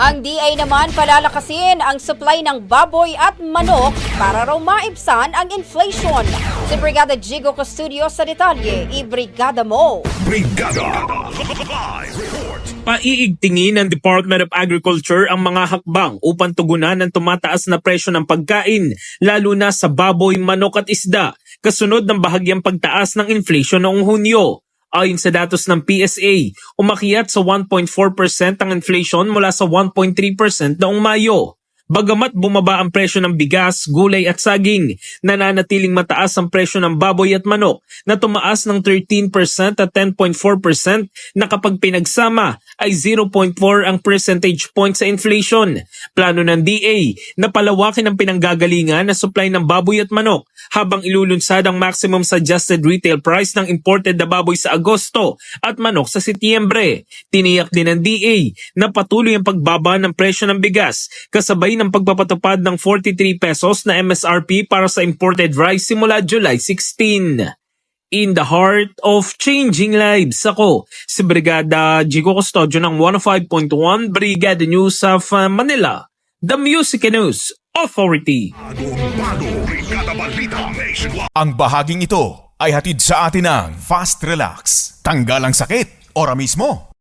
Ang DA naman palalakasin ang supply ng baboy at manok para raw maibsan ang inflation. Si Brigada Jigo Custodio sa detalye, ibrigada mo! Brigada Live Report. Paiigtingin ng Department of Agriculture ang mga hakbang upang tugunan ang tumataas na presyo ng pagkain, lalo na sa baboy, manok at isda, kasunod ng bahagyang pagtaas ng inflation noong Hunyo. Ayon sa datos ng PSA, umakyat sa 1.4% ang inflation mula sa 1.3% noong Mayo. Bagamat bumaba ang presyo ng bigas, gulay at saging, nananatiling mataas ang presyo ng baboy at manok na tumaas ng 13% at 10.4% na kapag pinagsama ay 0.4 ang percentage point sa inflation. Plano ng DA na palawakin ang pinanggagalingan na supply ng baboy at manok habang ilulunsad ang maximum suggested retail price ng imported na baboy sa Agosto at manok sa Setyembre. Tiniyak din ng DA na patuloy ang pagbaba ng presyo ng bigas kasabay ng pagpapatupad ng 43 pesos na MSRP para sa imported rice simula July 16. In the heart of changing lives, ako si Brigada Jigo Custodio ng 105.1 Brigada News of Manila, the Music News Authority. Brigada Balita Nationwide. Ang bahaging ito ay hatid sa atin ng Fast Relax. Tanggal ang sakit, ora mismo.